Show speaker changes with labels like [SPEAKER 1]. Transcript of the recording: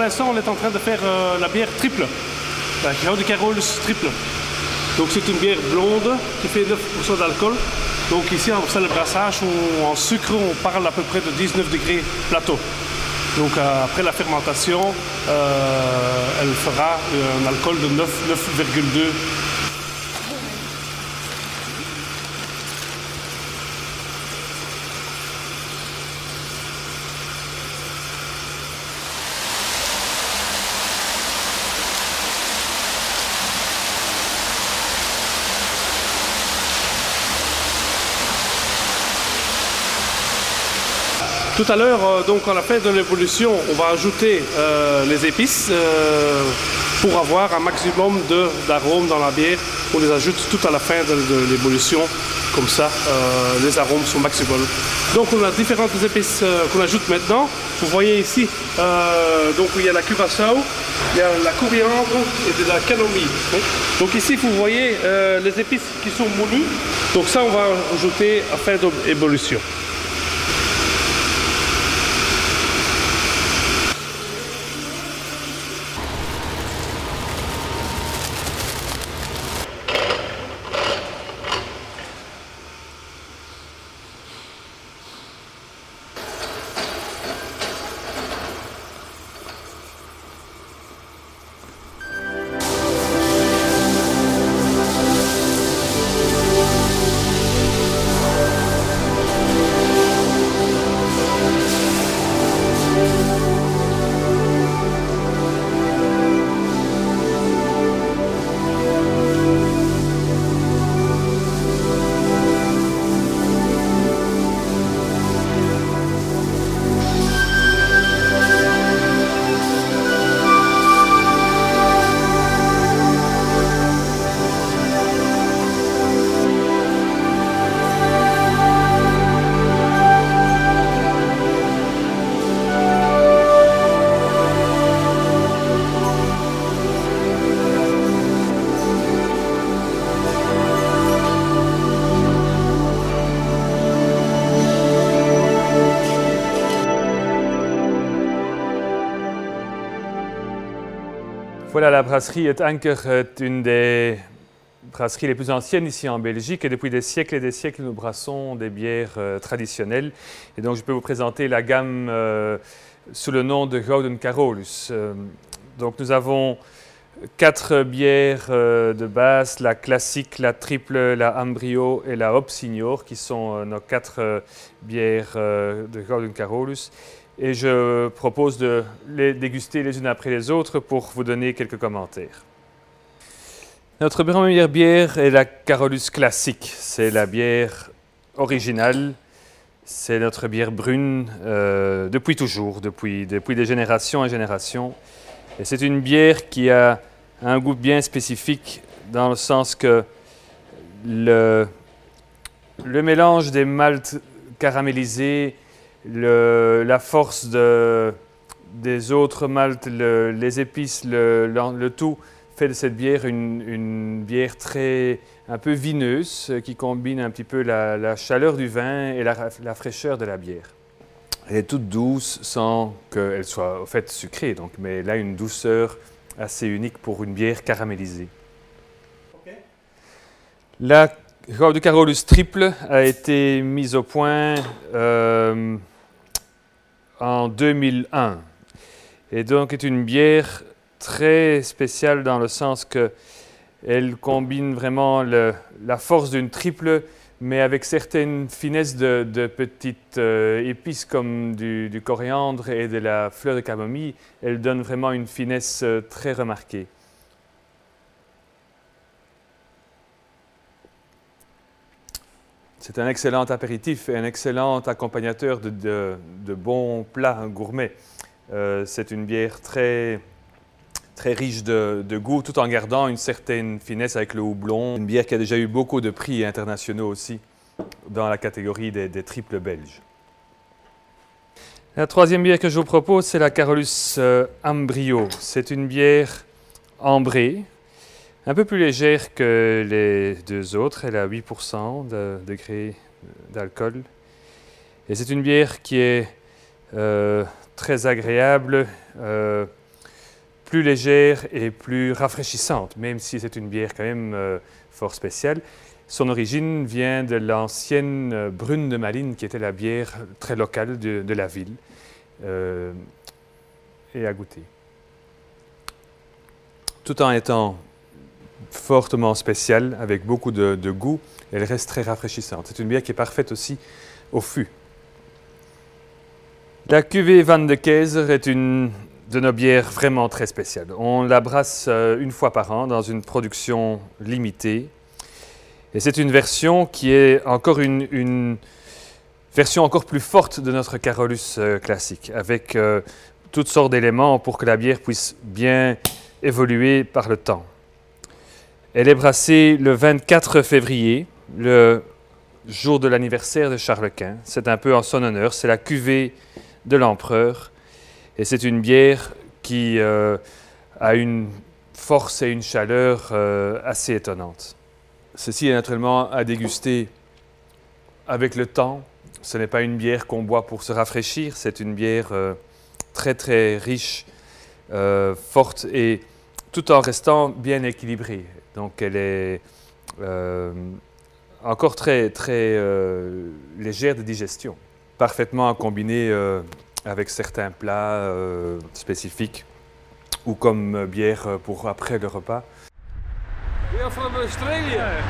[SPEAKER 1] l'instant, on est en train de faire la bière triple, la Gouden Carolus triple. Donc c'est une bière blonde qui fait 9% d'alcool. Donc ici, en salle de brassage, en sucre, on parle à peu près de 19 degrés plateau. Donc après la fermentation, elle fera un alcool de 9,2. Tout à l'heure, donc à la fin de l'évolution, on va ajouter les épices pour avoir un maximum d'arômes dans la bière. On les ajoute tout à la fin de l'évolution, comme ça les arômes sont maximum. Donc on a différentes épices qu'on ajoute maintenant. Vous voyez ici, donc il y a la curaçao, il y a la coriandre et de la camomille. Donc ici vous voyez les épices qui sont moulues. Donc ça on va ajouter à fin d'évolution.
[SPEAKER 2] Voilà, la brasserie Het Anker est une des brasseries les plus anciennes ici en Belgique et depuis des siècles et des siècles nous brassons des bières traditionnelles. Et donc je peux vous présenter la gamme sous le nom de Gouden Carolus. Donc nous avons 4 bières de base, la classique, la triple, la Ambrio et la Hop Signor qui sont nos 4 bières de Gouden Carolus. Et je propose de les déguster les unes après les autres pour vous donner quelques commentaires. Notre première bière est la Carolus classique. C'est la bière originale. C'est notre bière brune depuis toujours, depuis des générations et générations. Et c'est une bière qui a un goût bien spécifique dans le sens que le mélange des maltes caramélisés, la force des autres maltes, les épices, le tout fait de cette bière une bière un peu vineuse qui combine un petit peu la chaleur du vin et la fraîcheur de la bière. Elle est toute douce sans qu'elle soit au fait sucrée, donc, mais elle a une douceur assez unique pour une bière caramélisée. Okay. La Gouden Carolus triple a été mise au point en 2001 et donc est une bière très spéciale dans le sens qu'elle combine vraiment la force d'une triple mais avec certaines finesses de petites épices comme du coriandre et de la fleur de camomille. Elle donne vraiment une finesse très remarquée. C'est un excellent apéritif et un excellent accompagnateur de bons plats gourmets. C'est une bière très riche de goût, tout en gardant une certaine finesse avec le houblon. Une bière qui a déjà eu beaucoup de prix internationaux aussi dans la catégorie des triples belges. La troisième bière que je vous propose, c'est la Carolus Ambrio. C'est une bière ambrée, un peu plus légère que les deux autres. Elle a 8% de degrés d'alcool. Et c'est une bière qui est très agréable, plus légère et plus rafraîchissante, même si c'est une bière quand même fort spéciale. Son origine vient de l'ancienne Brune de Malines, qui était la bière très locale de la ville, et à goûter. Tout en étant fortement spéciale, avec beaucoup de goût, elle reste très rafraîchissante. C'est une bière qui est parfaite aussi au fût. La cuvée Van de Keyser est une de nos bières vraiment très spéciales. On la brasse une fois par an dans une production limitée. Et c'est une version qui est encore une version encore plus forte de notre Carolus classique, avec toutes sortes d'éléments pour que la bière puisse bien évoluer par le temps. Elle est brassée le 24 février, le jour de l'anniversaire de Charles Quint. C'est un peu en son honneur, c'est la cuvée de l'empereur. Et c'est une bière qui a une force et une chaleur assez étonnantes. Ceci est naturellement à déguster avec le temps. Ce n'est pas une bière qu'on boit pour se rafraîchir, c'est une bière très très riche, forte et tout en restant bien équilibrée. Donc elle est encore très très légère de digestion, parfaitement à combiner avec certains plats spécifiques ou comme bière pour après le repas.
[SPEAKER 3] We are from Australia.